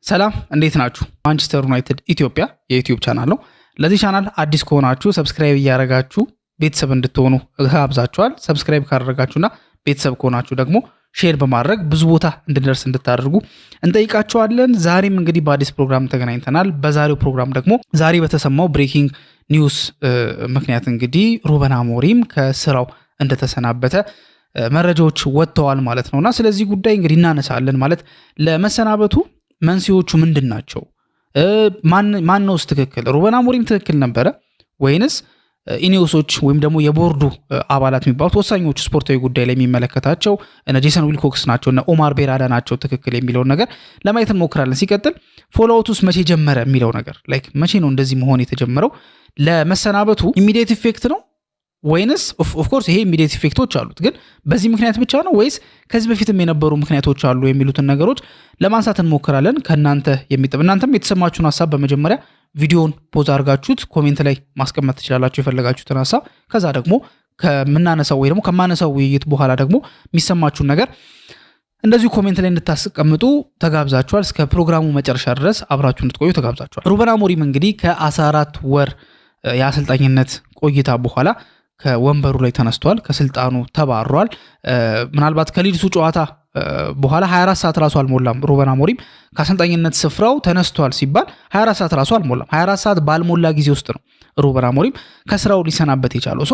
ሰላም እንዴት ናችሁ? ማንቸስተር ዩናይትድ ኢትዮጵያ የዩቲዩብ ቻናል ነው። ለዚህ ቻናል አዲስ ከሆናችሁ ሰብስክራይብ እያደረጋችሁ ቤተሰብ እንድትሆኑ ጋብዛችኋል። ሰብስክራይብ ካደረጋችሁና ቤተሰብ ከሆናችሁ ደግሞ ሼር በማድረግ ብዙ ቦታ እንድንደርስ እንድታደርጉ እንጠይቃችኋለን። ዛሬም እንግዲህ በአዲስ ፕሮግራም ተገናኝተናል። በዛሬው ፕሮግራም ደግሞ ዛሬ በተሰማው ብሬኪንግ ኒውስ ምክንያት እንግዲህ ሩበን አሞሪም ከስራው እንደተሰናበተ መረጃዎች ወጥተዋል ማለት ነውና ስለዚህ ጉዳይ እንግዲህ እናነሳለን። ማለት ለመሰናበቱ መንስኤዎቹ ምንድን ናቸው? ማን ነውስ ትክክል? ሩበን አሞሪም ትክክል ነበረ ወይንስ ኢኒዮሶች ወይም ደግሞ የቦርዱ አባላት የሚባሉት ወሳኞቹ ስፖርታዊ ጉዳይ ላይ የሚመለከታቸው እነ ጄሰን ዊልኮክስ ናቸው እና ኦማር ቤራዳ ናቸው ትክክል የሚለውን ነገር ለማየት እንሞክራለን። ሲቀጥል ፎሎአውቱስ መቼ ጀመረ የሚለው ነገር ላይክ መቼ ነው እንደዚህ መሆን የተጀመረው? ለመሰናበቱ ኢሚዲየት ኢፌክት ነው ወይንስ ኦፍ ኮርስ ይሄ ኢሚዲየት ኢፌክቶች አሉት፣ ግን በዚህ ምክንያት ብቻ ነው ወይስ ከዚህ በፊትም የነበሩ ምክንያቶች አሉ የሚሉትን ነገሮች ለማንሳት እንሞክራለን። እናንተም የተሰማችሁን ሀሳብ በመጀመሪያ ቪዲዮውን ፖዝ አድርጋችሁት ኮሜንት ላይ ማስቀመጥ ትችላላችሁ የፈለጋችሁትን ሀሳብ። ከዛ ደግሞ ከምናነሳው ወይ ደግሞ ከማነሳው ውይይት በኋላ ደግሞ የሚሰማችሁን ነገር እንደዚሁ ኮሜንት ላይ እንድታስቀምጡ ተጋብዛችኋል። እስከ ፕሮግራሙ መጨረሻ ድረስ አብራችሁ እንድትቆዩ ተጋብዛችኋል። ሩበን አሞሪም እንግዲህ ከ14 ወር የአሰልጣኝነት ቆይታ በኋላ ከወንበሩ ላይ ተነስቷል፣ ከስልጣኑ ተባሯል። ምናልባት ከሊድሱ ጨዋታ በኋላ 24 ሰዓት ራሱ አልሞላም ሩበን አሞሪም ከአሰልጣኝነት ስፍራው ተነስቷል ሲባል 24 ሰዓት ራሱ አልሞላም። 24 ሰዓት ባልሞላ ጊዜ ውስጥ ነው ሩበን አሞሪም ከስራው ሊሰናበት የቻለው።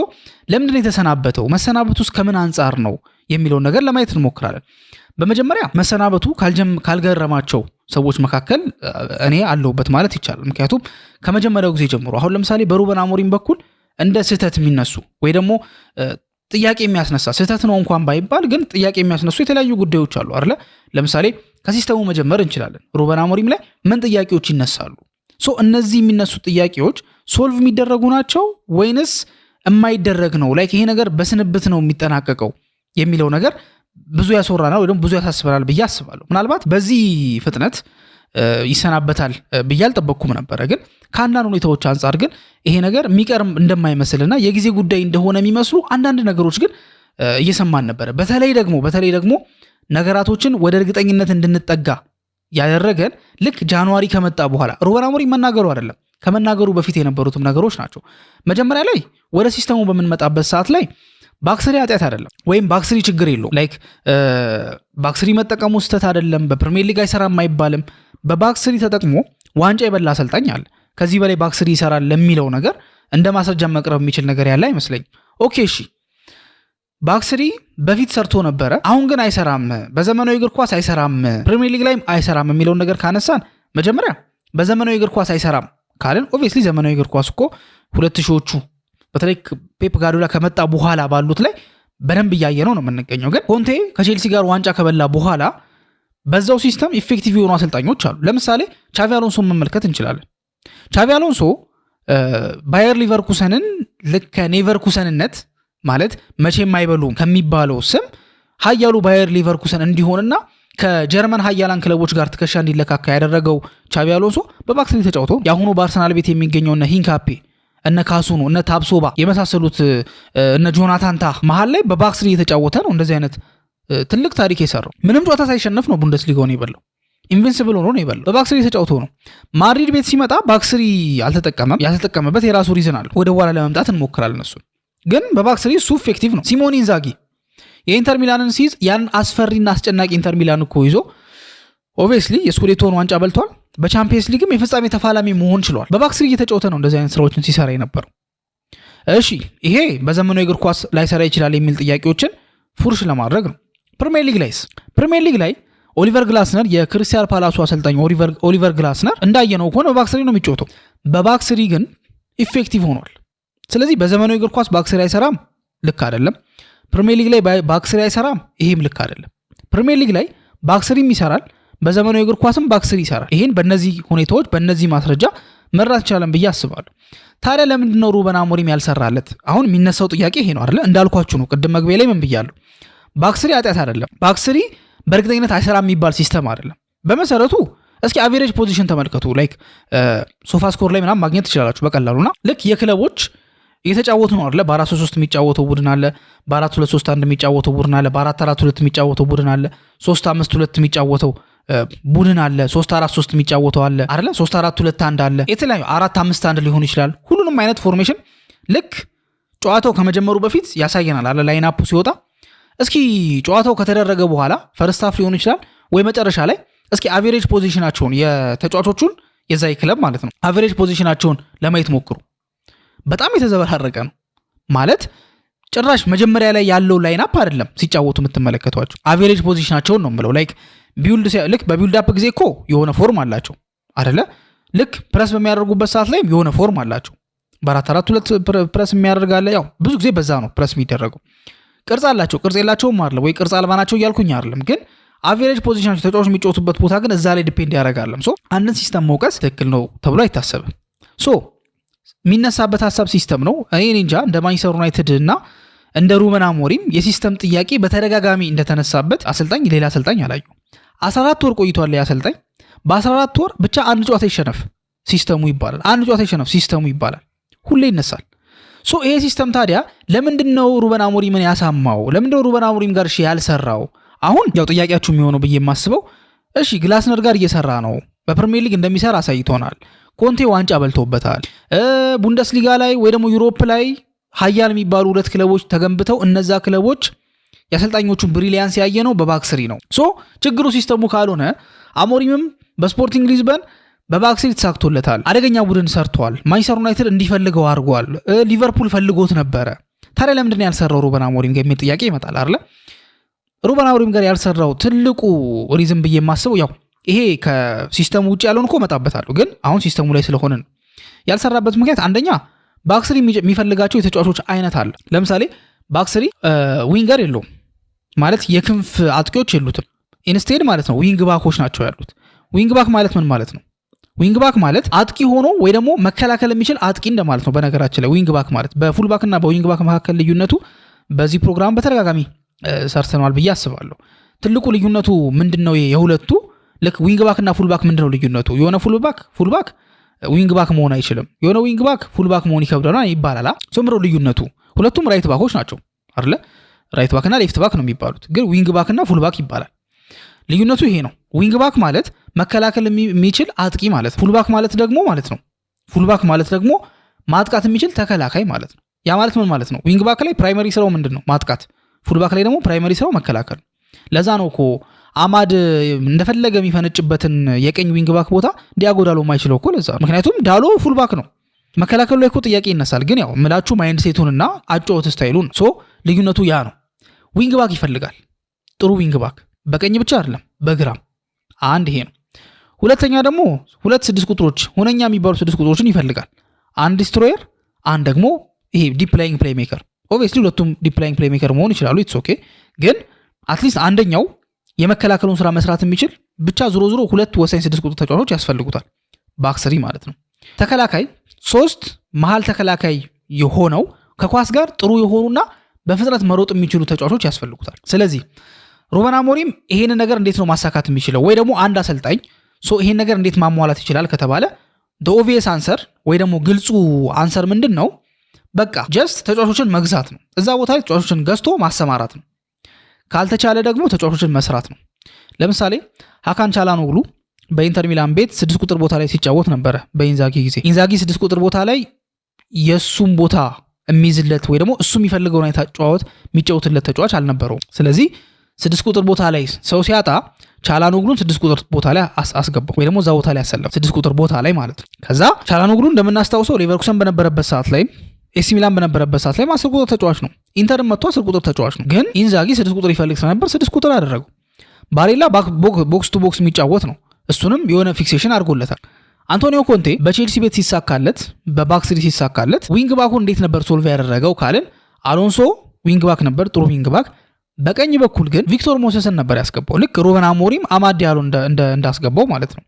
ለምንድን ነው የተሰናበተው? መሰናበቱ ውስጥ ከምን አንጻር ነው የሚለውን ነገር ለማየት እንሞክራለን። በመጀመሪያ መሰናበቱ ካልገረማቸው ሰዎች መካከል እኔ አለሁበት ማለት ይቻላል። ምክንያቱም ከመጀመሪያው ጊዜ ጀምሮ አሁን ለምሳሌ በሩበን አሞሪም በኩል እንደ ስህተት የሚነሱ ወይ ደግሞ ጥያቄ የሚያስነሳ ስህተት ነው እንኳን ባይባል ግን ጥያቄ የሚያስነሱ የተለያዩ ጉዳዮች አሉ አይደለ? ለምሳሌ ከሲስተሙ መጀመር እንችላለን። ሩበን አሞሪም ላይ ምን ጥያቄዎች ይነሳሉ? እነዚህ የሚነሱ ጥያቄዎች ሶልቭ የሚደረጉ ናቸው ወይንስ የማይደረግ ነው? ላይክ ይሄ ነገር በስንብት ነው የሚጠናቀቀው የሚለው ነገር ብዙ ያስወራናል ወይ ደግሞ ብዙ ያሳስበናል ብዬ አስባለሁ። ምናልባት በዚህ ፍጥነት ይሰናበታል ብዬ አልጠበቅኩም ነበረ፣ ግን ከአንዳንድ ሁኔታዎች አንጻር ግን ይሄ ነገር የሚቀርም እንደማይመስልና የጊዜ ጉዳይ እንደሆነ የሚመስሉ አንዳንድ ነገሮች ግን እየሰማን ነበረ። በተለይ ደግሞ ነገራቶችን ወደ እርግጠኝነት እንድንጠጋ ያደረገን ልክ ጃንዋሪ ከመጣ በኋላ ሩበን አሞሪም መናገሩ አይደለም ከመናገሩ በፊት የነበሩትም ነገሮች ናቸው። መጀመሪያ ላይ ወደ ሲስተሙ በምንመጣበት ሰዓት ላይ ባክስሪ ኃጢአት አይደለም ወይም ባክስሪ ችግር የለውም። ላይክ ባክስሪ መጠቀሙ ስህተት አይደለም፣ በፕሪሚየር ሊግ አይሰራም አይባልም። በባክስሪ ተጠቅሞ ዋንጫ የበላ አሰልጣኝ አለ። ከዚህ በላይ ባክስሪ ይሰራል ለሚለው ነገር እንደ ማስረጃ መቅረብ የሚችል ነገር ያለ አይመስለኝ። ኦኬ እሺ፣ ባክስሪ በፊት ሰርቶ ነበረ፣ አሁን ግን አይሰራም፣ በዘመናዊ እግር ኳስ አይሰራም፣ ፕሪሚየር ሊግ ላይም አይሰራም የሚለውን ነገር ካነሳን መጀመሪያ በዘመናዊ እግር ኳስ አይሰራም ካልን ኦብቪየስሊ ዘመናዊ እግር ኳስ እኮ 2000ዎቹ በተለይ ፔፕ ጋርዲዮላ ከመጣ በኋላ ባሉት ላይ በደንብ እያየነው ነው የምንገኘው። ግን ኮንቴ ከቼልሲ ጋር ዋንጫ ከበላ በኋላ በዛው ሲስተም ኢፌክቲቭ የሆኑ አሰልጣኞች አሉ። ለምሳሌ ቻቪ አሎንሶን መመልከት እንችላለን። ቻቪ አሎንሶ ባየር ሊቨርኩሰንን ልክ ከኔቨርኩሰንነት ማለት መቼም አይበሉም ከሚባለው ስም ሀያሉ ባየር ሊቨርኩሰን እንዲሆንና ከጀርመን ሀያላን ክለቦች ጋር ትከሻ እንዲለካካ ያደረገው ቻቪ አሎንሶ በባክስሪ ተጫውቶ የአሁኑ በአርሰናል ቤት የሚገኘው እነ ሂንካፔ እነ ካሱኑ እነ ታብሶባ የመሳሰሉት እነ ጆናታን ታህ መሃል ላይ በባክስሪ የተጫወተ ነው። እንደዚህ አይነት ትልቅ ታሪክ የሰራው ምንም ጨዋታ ሳይሸነፍ ነው ቡንደስሊጋውን የበላው። ኢንቪንሲብል ሆኖ ነው የበላው። በባክስሪ የተጫውቶ ነው። ማድሪድ ቤት ሲመጣ ባክስሪ አልተጠቀመም። ያልተጠቀመበት የራሱ ሪዝን አለ። ወደ በኋላ ለመምጣት እንሞክራለን። እሱ ግን በባክስሪ እሱ ኢፌክቲቭ ነው። ሲሞኔ ኢንዛጊ የኢንተር ሚላንን ሲይዝ ያን አስፈሪና አስጨናቂ ኢንተር ሚላን እኮ ይዞ ኦብቪየስሊ የስኩዴቶን ዋንጫ በልቷል። በቻምፒየንስ ሊግም የፍጻሜ ተፋላሚ መሆን ችሏል። በባክስሪ እየተጫወተ ነው እንደዚህ አይነት ስራዎችን ሲሰራ የነበረው። እሺ ይሄ በዘመናዊ እግር ኳስ ላይሰራ ይችላል የሚል ጥያቄዎችን ፉርሽ ለማድረግ ነው። ፕሪሚየር ሊግ ላይ ኦሊቨር ግላስነር የክሪስታል ፓላሱ አሰልጣኝ ኦሊቨር ግላስነር እንዳየነው ከሆነ በባክስሪ ነው የሚጫወተው። በባክስሪ ግን ኢፌክቲቭ ሆኗል። ስለዚህ በዘመናዊ እግር ኳስ ባክስሪ አይሰራም፣ ልክ አይደለም። ፕሪሚየር ሊግ ላይ ባክስሪ አይሰራም፣ ይሄም ልክ አይደለም። ፕሪሚየር ሊግ ላይ ባክስሪም ይሰራል፣ በዘመናዊ እግር ኳስም ባክስሪ ይሰራል። ይሄን በእነዚህ ሁኔታዎች በእነዚህ ማስረጃ መራት ይቻላል ብዬ አስባለሁ። ታዲያ ለምንድን ነው ሩበን አሞሪም ያልሰራለት? አሁን የሚነሳው ጥያቄ ይሄ ነው አይደለ? እንዳልኳችሁ ነው ቅድም መግቢያ ላይ ምን ብያለሁ? ባክስሪ ኃጢአት አይደለም። ባክስሪ በእርግጠኝነት አይሰራም የሚባል ሲስተም አይደለም። በመሰረቱ እስኪ አቬሬጅ ፖዚሽን ተመልከቱ። ላይክ ሶፋ ስኮር ላይ ምናምን ማግኘት ትችላላችሁ በቀላሉና ልክ የክለቦች እየተጫወቱ ነው አይደለ? በ4-3-3 የሚጫወተው ቡድን አለ፣ በ4-2-3-1 የሚጫወተው ቡድን አለ፣ በ4-4-2 የሚጫወተው ቡድን አለ፣ 3-5-2 የሚጫወተው ቡድን አለ 3-4-3 የሚጫወተው አለ አይደለ 3-4-2-1 አለ የተለያዩ 4-5-1 ሊሆን ይችላል ሁሉንም አይነት ፎርሜሽን ልክ ጨዋታው ከመጀመሩ በፊት ያሳየናል አለ ላይንአፑ ሲወጣ እስኪ ጨዋታው ከተደረገ በኋላ ፈርስት ሃፍ ሊሆን ይችላል ወይ መጨረሻ ላይ እስኪ አቨሬጅ ፖዚሽናቸውን የተጫዋቾቹን የዛይ ክለብ ማለት ነው አቨሬጅ ፖዚሽናቸውን ለማየት ሞክሩ በጣም የተዘበራረቀ ነው ማለት ጭራሽ መጀመሪያ ላይ ያለው ላይንአፕ አይደለም ሲጫወቱ የምትመለከቷቸው አቨሬጅ ፖዚሽናቸውን ነው የምለው ላይክ ልክ በቢልድ አፕ ጊዜ እኮ የሆነ ፎርም አላቸው አይደለ ልክ ፕረስ በሚያደርጉበት ሰዓት ላይ የሆነ ፎርም አላቸው በ4-4-2 ፕረስ የሚያደርጋለ ያው ብዙ ጊዜ በዛ ነው ፕረስ የሚደረገው ቅርጽ አላቸው ቅርጽ የላቸውም አይደለም ወይ ቅርጽ አልባ ናቸው እያልኩኝ አይደለም ግን አቨሬጅ ፖዚሽናቸው ተጫዋቾች የሚጫወቱበት ቦታ ግን እዛ ላይ ዲፔንድ ያደርጋለም ሶ አንድን ሲስተም መውቀስ ትክክል ነው ተብሎ አይታሰብም ሶ የሚነሳበት ሀሳብ ሲስተም ነው እኔ እንጃ እንደ ማንቸስተር ዩናይትድ እና እንደ ሩበን አሞሪም የሲስተም ጥያቄ በተደጋጋሚ እንደተነሳበት አሰልጣኝ ሌላ አሰልጣኝ አላዩ 14 ወር ቆይቷል ያሰልጣኝ በ14 ወር ብቻ አንድ ጨዋታ ይሸነፍ ሲስተሙ ይባላል አንድ ጨዋታ ይሸነፍ ሲስተሙ ይባላል ሁሌ ይነሳል ሶ ይሄ ሲስተም ታዲያ ለምንድነው ሩበን አሞሪምን ያሳማው ለምንድነው ሩበን አሞሪም ጋር ያልሰራው አሁን ያው ጥያቄያችሁ የሚሆነው ብዬ የማስበው እሺ ግላስነር ጋር እየሰራ ነው በፕሪሚየር ሊግ እንደሚሰራ አሳይቶናል ኮንቴ ዋንጫ በልቶበታል ቡንደስሊጋ ላይ ወይ ደግሞ ዩሮፕ ላይ ሀያል የሚባሉ ሁለት ክለቦች ተገንብተው እነዛ ክለቦች የአሰልጣኞቹን ብሪሊያንስ ያየ ነው በባክስሪ ነው ሶ ችግሩ ሲስተሙ ካልሆነ አሞሪምም በስፖርቲንግ ሊዝበን በባክስሪ ተሳክቶለታል አደገኛ ቡድን ሰርቷል ማንቸስተር ዩናይትድ እንዲፈልገው አድርጓል ሊቨርፑል ፈልጎት ነበረ ታዲያ ለምንድን ያልሰራው ሩበን አሞሪም ጋር የሚል ጥያቄ ይመጣል አይደል ሩበን አሞሪም ጋር ያልሰራው ትልቁ ሪዝን ብዬ የማስበው ያው ይሄ ከሲስተሙ ውጭ ያለውን እኮ መጣበታለሁ ግን አሁን ሲስተሙ ላይ ስለሆነ ያልሰራበት ምክንያት አንደኛ ባክስሪ የሚፈልጋቸው የተጫዋቾች አይነት አለ ለምሳሌ ባክስሪ ዊንገር የለውም ማለት የክንፍ አጥቂዎች የሉትም ኢንስቴድ ማለት ነው ዊንግ ባኮች ናቸው ያሉት ዊንግ ባክ ማለት ምን ማለት ነው ዊንግ ባክ ማለት አጥቂ ሆኖ ወይ ደግሞ መከላከል የሚችል አጥቂ እንደማለት ነው በነገራችን ላይ ዊንግ ባክ ማለት በፉል ባክ እና በዊንግ ባክ መካከል ልዩነቱ በዚህ ፕሮግራም በተደጋጋሚ ሰርተናል ብዬ አስባለሁ ትልቁ ልዩነቱ ምንድነው የሁለቱ ልክ ዊንግ ባክ እና ፉል ባክ ምንድነው ልዩነቱ የሆነ ፉል ባክ ዊንግ ባክ መሆን አይችልም የሆነ ዊንግ ባክ ፉል ባክ መሆን ይከብደናል ይባላል ሶምሮ ልዩነቱ ሁለቱም ራይት ባኮች ናቸው አይደለ ራይት ባክ እና ሌፍት ባክ ነው የሚባሉት ግን ዊንግ ባክ እና ፉል ባክ ይባላል ልዩነቱ ይሄ ነው ዊንግ ባክ ማለት መከላከል የሚችል አጥቂ ማለት ፉል ባክ ማለት ደግሞ ማጥቃት የሚችል ተከላካይ ማለት ነው ያ ማለት ምን ማለት ነው ዊንግ ባክ ላይ ፕራይመሪ ስራው ምንድነው ማጥቃት ፉል ባክ ላይ ደግሞ ፕራይመሪ ስራው መከላከል ለዛ ነው እኮ አማድ እንደፈለገ የሚፈነጭበትን የቀኝ ዊንግ ባክ ቦታ ዲያጎ ዳሎ ማይችለው እኮ ለዛ ምክንያቱም ዳሎ ፉል ባክ ነው መከላከሉ ላይ እኮ ጥያቄ ይነሳል ግን ያው ምላችሁ ማይንድ ሴቱንና አጫወት ስታይሉን ሶ ልዩነቱ ያ ነው ዊንግ ባክ ይፈልጋል ጥሩ ዊንግ ባክ በቀኝ ብቻ አይደለም በግራም አንድ ይሄ ነው ሁለተኛ ደግሞ ሁለት 6 ቁጥሮች ሁነኛ የሚባሉ 6 ቁጥሮችን ይፈልጋል አንድ ዲስትሮየር አንድ ደግሞ ይሄ ዲፕ ላይንግ ፕሌይ ሜከር ኦብቪየስሊ ሁለቱም ዲፕ ላይንግ ፕሌይ ሜከር መሆን ይችላሉ ኢትስ ኦኬ ግን አትሊስት አንደኛው የመከላከሉን ስራ መስራት የሚችል ብቻ ዞሮ ሁለት ወሳኝ 6 ቁጥር ተጫዋቾች ያስፈልጉታል ባክስሪ ማለት ነው ተከላካይ 3 መሃል ተከላካይ የሆነው ከኳስ ጋር ጥሩ የሆኑና በፍጥነት መሮጥ የሚችሉ ተጫዋቾች ያስፈልጉታል ስለዚህ ሩበን አሞሪም ይሄን ነገር እንዴት ነው ማሳካት የሚችለው ወይ ደግሞ አንድ አሰልጣኝ ይሄን ነገር እንዴት ማሟላት ይችላል ከተባለ the obvious answer ወይ ደግሞ ግልጹ አንሰር ምንድነው በቃ ጀስት ተጫዋቾችን መግዛት ነው እዛ ቦታ ላይ ተጫዋቾችን ገዝቶ ማሰማራት ነው ካልተቻለ ደግሞ ተጫዋቾችን መስራት ነው ለምሳሌ ሃካን ቻላኖግሉ በኢንተር ሚላን ቤት 6 ቁጥር ቦታ ላይ ሲጫወት ነበረ በኢንዛጊ ጊዜ ኢንዛጊ 6 ቁጥር ቦታ ላይ የሱም ቦታ የሚዝለት ወይ ደግሞ እሱ የሚፈልገው አይነት ተጫዋች የሚጫወትለት ተጫዋች አልነበረው ስለዚህ 6 ቁጥር ቦታ ላይ ሰው ሲያጣ ቻላኖግሉን 6 ቁጥር ቦታ ላይ አስገባው ወይ ደግሞ እዛ ቦታ ላይ አሰለፈ 6 ቁጥር ቦታ ላይ ማለት ነው ከዛ ቻላኖግሉ እንደምናስታውሰው ሌቨርኩሰን በነበረበት ሰዓት ላይ ኤሲ ሚላን በነበረበት ሰዓት ላይ 10 ቁጥር ተጫዋች ነው ኢንተር መጥቶ 10 ቁጥር ተጫዋች ነው ግን ኢንዛጊ 6 ቁጥር ይፈልግ ስለነበር 6 ቁጥር አደረገው ባሬላ ቦክስ ቱ ቦክስ የሚጫወት ነው እሱንም የሆነ ፊክሴሽን አድርጎለታል አንቶኒዮ ኮንቴ በቼልሲ ቤት ሲሳካለት በባክስሪ ሲሳካለት ዊንግ ባኩን እንዴት ነበር ሶልቭ ያደረገው ካልን አሎንሶ ዊንግ ባክ ነበር ጥሩ ዊንግ ባክ በቀኝ በኩል ግን ቪክቶር ሞሴስን ነበር ያስገባው ልክ ሩበን አሞሪም አማድ ያለው እንዳስገባው ማለት ነው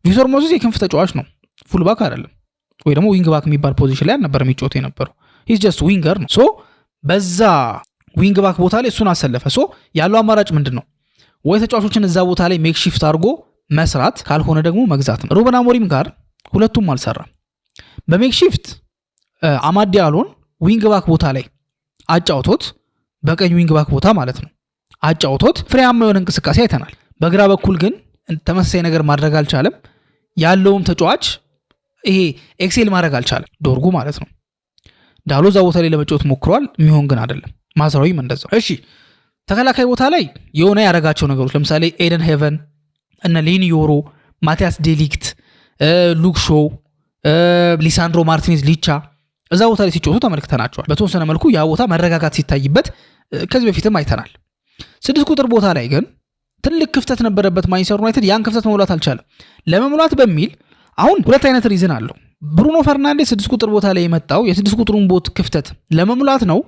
ቪክቶር ሞሴስ የክንፍ ተጫዋች ነው ፉል ባክ አይደለም ወይ ደግሞ ዊንግ ባክ የሚባል ፖዚሽን ላይ ነበር የሚጫወት የነበረው ሂስ ጀስት ዊንገር ነው ሶ በዛ ዊንግ ባክ ቦታ ላይ እሱን አሰለፈ ሶ ያለው አማራጭ ምንድነው ወይ ተጫዋቾችን እዛ ቦታ ላይ ሜክ ሺፍት አድርጎ መስራት ካልሆነ ደግሞ መግዛት ነው ሩበን አሞሪም ጋር ሁለቱም አልሰራም በሜክ ሺፍት አማድ ያለውን ዊንግ ባክ ቦታ ላይ አጫውቶት በቀኝ ዊንግ ባክ ቦታ ማለት ነው አጫውቶት ፍሬያማ የሆነ እንቅስቃሴ አይተናል በግራ በኩል ግን ተመሳሳይ ነገር ማድረግ አልቻለም። ያለውም ተጫዋች ይሄ ኤክሴል ማድረግ አልቻለም፣ ዶርጉ ማለት ነው። ዳሎ እዛ ቦታ ላይ ለመጫወት ሞክሯል፣ የሚሆን ግን አይደለም። ማዝራዊም እንደዛው። እሺ ተከላካይ ቦታ ላይ የሆነ ያደረጋቸው ነገሮች ለምሳሌ ኤደን ሄቨን እነ ሌኒ ዮሮ፣ ማቲያስ ዴሊክት፣ ሉክ ሾው፣ ሊሳንድሮ ማርቲኔዝ ሊቻ እዛ ቦታ ላይ ሲጫወቱ ተመልክተናቸዋል። በተወሰነ መልኩ ያ ቦታ መረጋጋት ሲታይበት ከዚህ በፊትም አይተናል። 6 ቁጥር ቦታ ላይ ግን ትልቅ ክፍተት ነበረበት ማንቸስተር ዩናይትድ። ያን ክፍተት መሙላት አልቻለም። ለመሙላት በሚል አሁን ሁለት አይነት ሪዝን አለው። ብሩኖ ፈርናንዴስ 6 ቁጥር ቦታ ላይ የመጣው የ6 ቁጥሩን ቦታ ክፍተት ለመሙላት ነው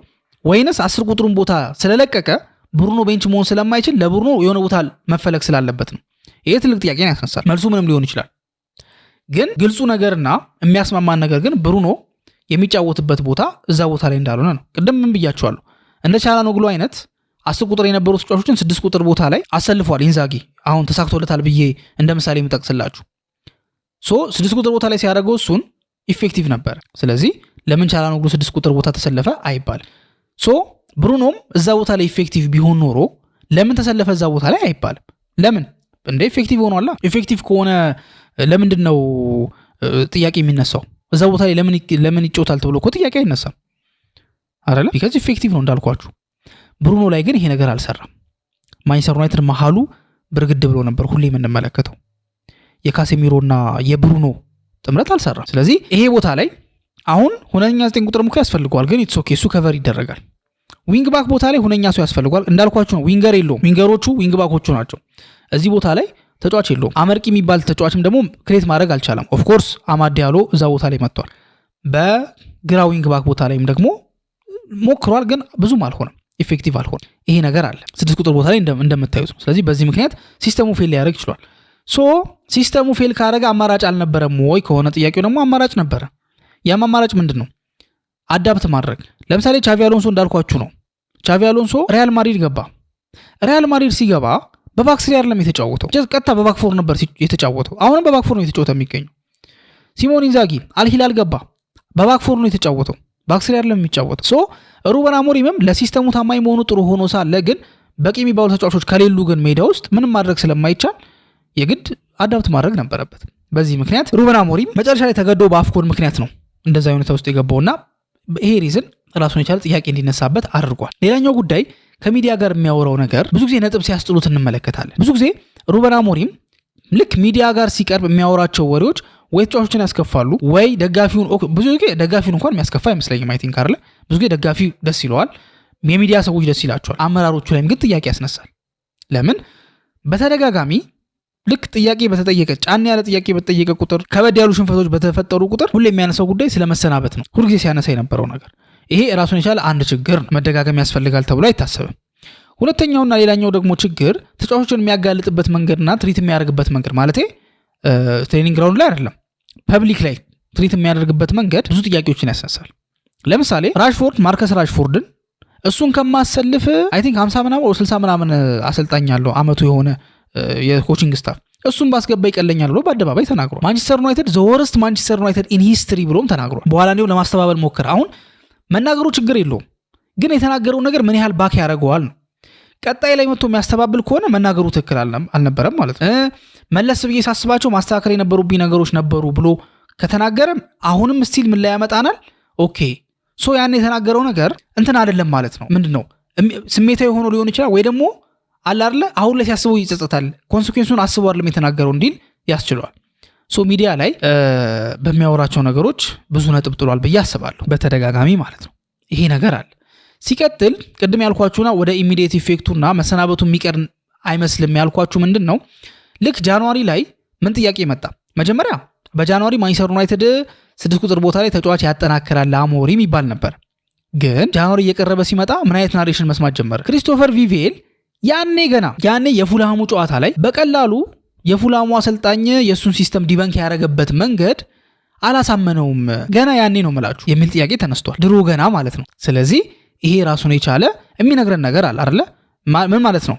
ወይንስ 10 ቁጥሩን ቦታ ስለለቀቀ ብሩኖ ቤንች መሆን ስለማይችል ለብሩኖ የሆነ ቦታ መፈለግ ስላለበት ነው? ይሄ ትልቅ ጥያቄ ያስነሳል። መልሱ ምንም ሊሆን ይችላል። ግን ግልጹ ነገርና የሚያስማማን ነገር ግን ብሩኖ የሚጫወትበት ቦታ እዛ ቦታ ላይ እንዳልሆነ ነው። ቅድም ምን ብያቸዋለሁ? እንደ ቻላኖግሉ አይነት 10 ቁጥር የነበሩ ተጫዋቾችን 6 ቁጥር ቦታ ላይ አሰልፏል ኢንዛጊ። አሁን ተሳክቶለታል ብዬ እንደ ምሳሌ የምጠቅስላችሁ 6 ቁጥር ቦታ ላይ ሲያደርገው እሱን ኢፌክቲቭ ነበር። ስለዚህ ለምን ቻላኖግሉ 6 ቁጥር ቦታ ተሰለፈ አይባል። ብሩኖም እዛ ቦታ ላይ ኢፌክቲቭ ቢሆን ኖሮ ለምን ተሰለፈ እዛ ቦታ ላይ አይባልም። ለምን እንደ ኢፌክቲቭ ሆኗላ። ኢፌክቲቭ ከሆነ ለምንድን ነው ጥያቄ የሚነሳው? እዛ ቦታ ላይ ለምን ይጫወታል ተብሎ እኮ ጥያቄ አይነሳም አይደለ? ቢካዝ ኢፌክቲቭ ነው እንዳልኳችሁ። ብሩኖ ላይ ግን ይሄ ነገር አልሰራም። ማንቸስተር ዩናይትድ መሃሉ ብርግድ ብሎ ነበር ሁሌ የምንመለከተው። የካሴሚሮና የብሩኖ ጥምረት አልሰራም። ስለዚህ ይሄ ቦታ ላይ አሁን ሁነኛ 9 ቁጥር ሙከራ ያስፈልገዋል። ግን ኢትስ ኦኬ፣ እሱ ከቨር ይደረጋል። ዊንግ ባክ ቦታ ላይ ሁነኛ ሰው ያስፈልገዋል። እንዳልኳችሁ ነው፣ ዊንገር የለውም። ዊንገሮቹ ዊንግ ባኮቹ ናቸው። እዚህ ቦታ ላይ ተጫዋች የለውም። አመርቂ የሚባል ተጫዋችም ደግሞ ክሬት ማድረግ አልቻለም። ኦፍ ኮርስ አማድ ዲያሎ እዛ ቦታ ላይ መጥቷል። በግራ ዊንግ ባክ ቦታ ላይም ደግሞ ሞክሯል፣ ግን ብዙም አልሆነም፣ ኢፌክቲቭ አልሆነም። ይሄ ነገር አለ 6 ቁጥር ቦታ ላይ እንደምታዩት ነው። ስለዚህ በዚህ ምክንያት ሲስተሙ ፌል ሊያደርግ ይችላል። ሲስተሙ ፌል ካደረገ አማራጭ አልነበረም ወይ ከሆነ ጥያቄው ደግሞ አማራጭ ነበረ። ያም አማራጭ ምንድን ነው? አዳፕት ማድረግ። ለምሳሌ ቻቪ አሎንሶ እንዳልኳችሁ ነው። ቻቪ አሎንሶ ሪያል ማድሪድ ገባ። ሪያል ማድሪድ ሲገባ በባክስሪ አይደለም የተጫወተው፣ ቀጥታ በባክፎር ነበር የተጫወተው። አሁንም በባክፎር ነው የተጫወተው የሚገኘው። ሲሞን ኢንዛጊ አልሂላል ገባ፣ በባክፎር ነው የተጫወተው፣ ባክስሪ አይደለም የሚጫወተው። ሩበን አሞሪምም ለሲስተሙ ታማኝ መሆኑ ጥሩ ሆኖ ሳለ ግን በቂ የሚባሉ ተጫዋቾች ከሌሉ ግን ሜዳ ውስጥ ምንም ማድረግ ስለማይቻል የግድ አዳፕት ማድረግ ነበረበት። በዚህ ምክንያት ሩበን አሞሪም መጨረሻ ላይ ተገዶ በአፍኮን ምክንያት ነው እንደዛ ሁኔታ ውስጥ የገባውና ይሄ ሪዝን ራሱን የቻለ ጥያቄ እንዲነሳበት አድርጓል። ሌላኛው ጉዳይ ከሚዲያ ጋር የሚያወራው ነገር ብዙ ጊዜ ነጥብ ሲያስጥሉት እንመለከታለን። ብዙ ጊዜ ሩበን አሞሪም ልክ ሚዲያ ጋር ሲቀርብ የሚያወራቸው ወሬዎች ወይ ተጫዋቾችን ያስከፋሉ ወይ ደጋፊውን። ብዙ ጊዜ ደጋፊውን እንኳን የሚያስከፋ አይመስለኝም። አይ ቲንክ አይደለ፣ ብዙ ጊዜ ደጋፊ ደስ ይለዋል፣ የሚዲያ ሰዎች ደስ ይላቸዋል። አመራሮቹ ላይም ግን ጥያቄ ያስነሳል። ለምን በተደጋጋሚ ልክ ጥያቄ በተጠየቀ ጫና ያለ ጥያቄ በተጠየቀ ቁጥር ከበድ ያሉ ሽንፈቶች በተፈጠሩ ቁጥር ሁሌ የሚያነሳው ጉዳይ ስለመሰናበት ነው። ሁልጊዜ ሲያነሳ የነበረው ነገር ይሄ ራሱን የቻለ አንድ ችግር ነው። መደጋገም ያስፈልጋል ተብሎ አይታሰብም። ሁለተኛውና ሌላኛው ደግሞ ችግር ተጫዋቾችን የሚያጋልጥበት መንገድና ትሪት የሚያደርግበት መንገድ ማለት ትሬኒንግ ግራውንድ ላይ አይደለም፣ ፐብሊክ ላይ ትሪት የሚያደርግበት መንገድ ብዙ ጥያቄዎችን ያስነሳል። ለምሳሌ ማርከስ ራሽፎርድን እሱን ከማሰልፍ አይ ቲንክ 50 ምናምን ወደ 60 ምናምን አሰልጣኝ ያለው አመቱ የሆነ የኮቺንግ ስታፍ እሱን ባስገባ ይቀለኛል ብሎ በአደባባይ ተናግሯል። ማንቸስተር ዩናይትድ ዘ ወርስት ማንቸስተር ዩናይትድ ኢን ሂስትሪ ብሎም ተናግሯል። በኋላ እንዲሁ ለማስተባበል ሞከረ። አሁን መናገሩ ችግር የለውም፣ ግን የተናገረው ነገር ምን ያህል ባክ ያደርገዋል ነው። ቀጣይ ላይ መጥቶ የሚያስተባብል ከሆነ መናገሩ ትክክል አልነበረም ማለት ነው። መለስ ብዬ ሳስባቸው ማስተካከል የነበሩብኝ ነገሮች ነበሩ ብሎ ከተናገረም አሁንም ስቲል ምን ላይ ያመጣናል? ኦኬ ያን የተናገረው ነገር እንትን አይደለም ማለት ነው። ምንድነው ስሜታዊ ሆኖ ሊሆን ይችላል ወይ ደግሞ አለ አይደለ አሁን ላይ ሲያስበው ይጸጸታል፣ ኮንሲኩዌንሱን አስቦ አይደለም የተናገረው እንዲል ያስችለዋል። ሚዲያ ላይ በሚያወራቸው ነገሮች ብዙ ነጥብ ጥሏል ብዬ አስባለሁ፣ በተደጋጋሚ ማለት ነው። ይሄ ነገር አለ። ሲቀጥል ቅድም ያልኳችሁና ወደ ኢሚዲየት ኢፌክቱና መሰናበቱ የሚቀር አይመስልም ያልኳችሁ ምንድን ነው? ልክ ጃንዋሪ ላይ ምን ጥያቄ መጣ? መጀመሪያ በጃንዋሪ ማንቸስተር ዩናይትድ 6 ቁጥር ቦታ ላይ ተጫዋች ያጠናክራል አሞሪም ይባል ነበር። ግን ጃንዋሪ እየቀረበ ሲመጣ ምን አይነት ናሬሽን መስማት ጀመረ? ክሪስቶፈር ቪቬል ያኔ የፉልሃሙ ጨዋታ ላይ በቀላሉ የፉልሃሙ አሰልጣኝ የእሱን ሲስተም ዲበንክ ያደረገበት መንገድ አላሳመነውም። ገና ያኔ ነው ምላችሁ የሚል ጥያቄ ተነስቷል። ድሮ ገና ማለት ነው። ስለዚህ ይሄ ራሱን የቻለ የሚነግረን ነገር አለ አይደለ? ምን ማለት ነው?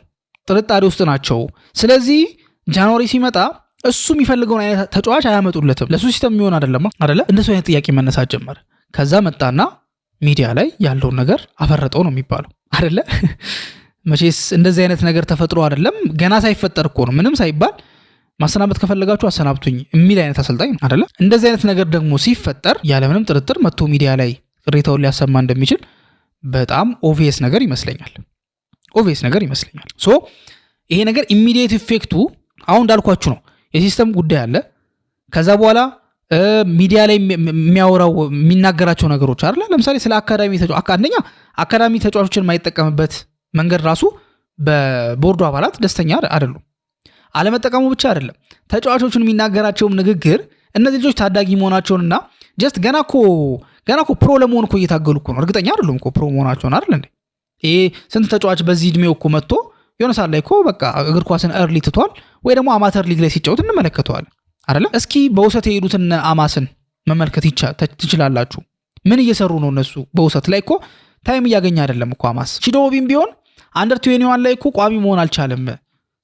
ጥርጣሬ ውስጥ ናቸው። ስለዚህ ጃንዋሪ ሲመጣ እሱ የሚፈልገውን አይነት ተጫዋች አያመጡለትም፣ ለሱ ሲስተም የሚሆን አይደለም አይደለ? እንደሱ አይነት ጥያቄ መነሳት ጀመረ። ከዛ መጣና ሚዲያ ላይ ያለውን ነገር አፈረጠው ነው የሚባለው አይደለ? መቼስ እንደዚህ አይነት ነገር ተፈጥሮ አይደለም፣ ገና ሳይፈጠር እኮ ነው። ምንም ሳይባል ማሰናበት ከፈለጋችሁ አሰናብቱኝ የሚል አይነት አሰልጣኝ ነው አይደለ? እንደዚህ አይነት ነገር ደግሞ ሲፈጠር ያለምንም ጥርጥር መጥቶ ሚዲያ ላይ ቅሬታውን ሊያሰማ እንደሚችል በጣም ኦቪየስ ነገር ይመስለኛል። ሶ ይሄ ነገር ኢሚዲየት ኢፌክቱ አሁን እንዳልኳችሁ ነው። የሲስተም ጉዳይ አለ። ከዛ በኋላ ሚዲያ ላይ የሚያወራው የሚናገራቸው ነገሮች አይደለ? ለምሳሌ ስለ አንደኛ አካዳሚ ተጫዋቾችን የማይጠቀምበት መንገድ ራሱ በቦርዱ አባላት ደስተኛ አይደሉም። አለመጠቀሙ ብቻ አይደለም፣ ተጫዋቾቹን የሚናገራቸውም ንግግር እነዚህ ልጆች ታዳጊ መሆናቸውንና ጀስት ገና እኮ ፕሮ ለመሆን እኮ እየታገሉ እኮ ነው። እርግጠኛ አይደሉም እኮ ፕሮ መሆናቸውን አይደል እንዴ? ይሄ ስንት ተጫዋች በዚህ እድሜው እኮ መጥቶ የሆነ ሰዓት ላይ እኮ በቃ እግር ኳስን እርሊ ትቷል፣ ወይ ደግሞ አማተር ሊግ ላይ ሲጫወት እንመለከተዋለን አይደለ? እስኪ በውሰት የሄዱትን አማስን መመልከት ትችላላችሁ። ምን እየሰሩ ነው እነሱ? በውሰት ላይ እኮ ታይም እያገኘ አይደለም እኮ አማስ። ቺዶቢም ቢሆን አንደር 21 ላይ እኮ ቋሚ መሆን አልቻለም።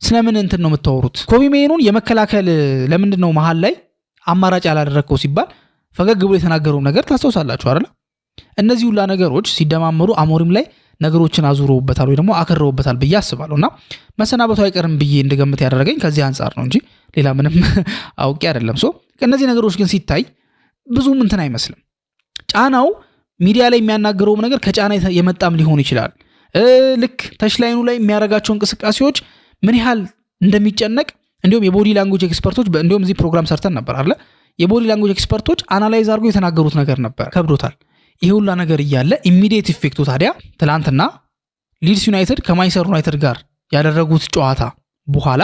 ስለምን እንትን ነው የምታወሩት? ኮቢ ሜኑን የመከላከል ለምንድን ነው መሃል ላይ አማራጭ ያላደረግከው ሲባል ፈገግ ብሎ የተናገረው ነገር ታስታውሳላችሁ አይደል? እነዚህ ሁላ ነገሮች ሲደማመሩ አሞሪም ላይ ነገሮችን አዙረውበታል ወይ ደግሞ አከረውበታል ብዬ አስባለሁ። እና መሰናበቱ አይቀርም ብዬ እንድገምት ያደረገኝ ከዚህ አንጻር ነው እንጂ ሌላ ምንም አውቄ አይደለም። ሶ እነዚህ ነገሮች ግን ሲታይ ብዙም እንትን አይመስልም። ጫናው ሚዲያ ላይ የሚያናገረውም ነገር ከጫና የመጣም ሊሆን ይችላል። ልክ ተሽላይኑ ላይ የሚያደርጋቸው እንቅስቃሴዎች ምን ያህል እንደሚጨነቅ እንዲሁም የቦዲ ላንጉጅ ኤክስፐርቶች እንዲሁም እዚህ ፕሮግራም ሰርተን ነበር አይደል? የቦዲ ላንጉጅ ኤክስፐርቶች አናላይዝ አድርገው የተናገሩት ነገር ነበር፣ ከብዶታል። ይሄ ሁላ ነገር እያለ ኢሚዲየት ኢፌክቱ ታዲያ ትላንትና ሊድስ ዩናይትድ ከማንቸስተር ዩናይትድ ጋር ያደረጉት ጨዋታ በኋላ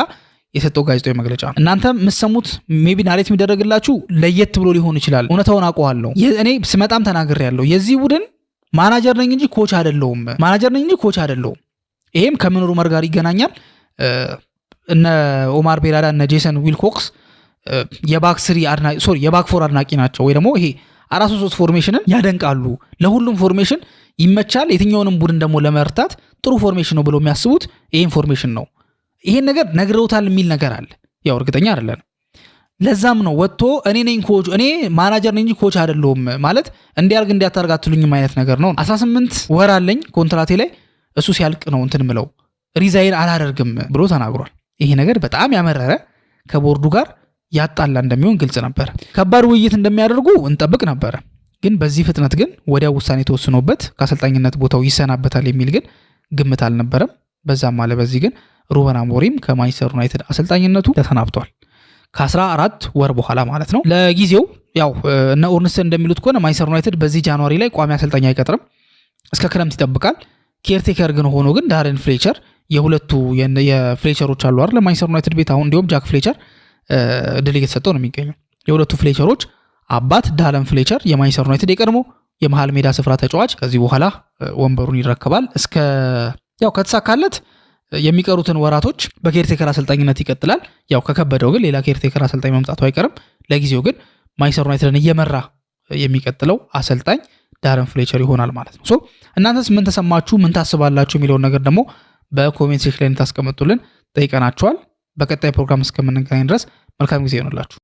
የሰጠው ጋዜጣዊ መግለጫ ነው። እናንተ የምትሰሙት ሜቢ ናሬት የሚደረግላችሁ ለየት ብሎ ሊሆን ይችላል። እውነታውን አውቀዋለሁ። እኔ ስመጣም ተናግሬያለሁ። የዚህ ቡድን ማናጀር ነኝ እንጂ ኮች አይደለሁም። ይሄም ከምን ሩመር ጋር ይገናኛል? እነ ኦማር ቤራዳ እነ ጄሰን ዊልኮክስ የባክ ፎር አድናቂ ናቸው፣ ወይ ደግሞ ይሄ 4-3 ፎርሜሽንን ያደንቃሉ። ለሁሉም ፎርሜሽን ይመቻል። የትኛውንም ቡድን ደግሞ ለመርታት ጥሩ ፎርሜሽን ነው ብሎ የሚያስቡት ይሄን ፎርሜሽን ነው። ይሄን ነገር ነግረውታል የሚል ነገር አለ። ያው እርግጠኛ አይደለም። ለዛም ነው ወጥቶ እኔ ነኝ ኮች፣ እኔ ማናጀር ነኝ እንጂ ኮች አይደለሁም ማለት እንዲያታርግ አትሉኝም አይነት ነገር ነው። 18 ወር አለኝ ኮንትራቴ ላይ፣ እሱ ሲያልቅ ነው እንትን ምለው ሪዛይን አላደርግም ብሎ ተናግሯል። ይሄ ነገር በጣም ያመረረ ከቦርዱ ጋር ያጣላ እንደሚሆን ግልጽ ነበር። ከባድ ውይይት እንደሚያደርጉ እንጠብቅ ነበረ። ግን በዚህ ፍጥነት ግን ወዲያው ውሳኔ ተወስኖበት ከአሰልጣኝነት ቦታው ይሰናበታል የሚል ግን ግምት አልነበረም። በዛም አለ በዚህ ግን ሩበን አሞሪም ከማንቸስተር ዩናይትድ አሰልጣኝነቱ ተሰናብቷል። ከ14 ወር በኋላ ማለት ነው። ለጊዜው ያው እነ ኦርንስተን እንደሚሉት ከሆነ ማንቸስተር ዩናይትድ በዚህ ጃንዋሪ ላይ ቋሚ አሰልጣኝ አይቀጥርም፣ እስከ ክረምት ይጠብቃል። ኬርቴከር ግን ሆኖ ግን ዳረን ፍሌቸር የሁለቱ የፍሌቸሮች አሉ አይደል ለማንቸስተር ዩናይትድ ቤት አሁን እንዲሁም ጃክ ፍሌቸር ድል እየተሰጠው ነው የሚገኘው። የሁለቱ ፍሌቸሮች አባት ዳረን ፍሌቸር የማንቸስተር ዩናይትድ የቀድሞ የመሃል ሜዳ ስፍራ ተጫዋች ከዚህ በኋላ ወንበሩን ይረከባል። ያው ከተሳካለት የሚቀሩትን ወራቶች በኬርቴከር አሰልጣኝነት ይቀጥላል። ያው ከከበደው ግን ሌላ ኬርቴከር አሰልጣኝ መምጣቱ አይቀርም። ለጊዜው ግን ማንቸስተር ዩናይትድን እየመራ የሚቀጥለው አሰልጣኝ ዳረን ፍሌቸር ይሆናል ማለት ነው። እናንተስ ምን ተሰማችሁ? ምን ታስባላችሁ? የሚለውን ነገር ደግሞ በኮሜንት ሴክሽን ላይ ታስቀምጡልን ጠይቀናችኋል። በቀጣይ ፕሮግራም እስከምንገናኝ ድረስ መልካም ጊዜ ይሆንላችሁ።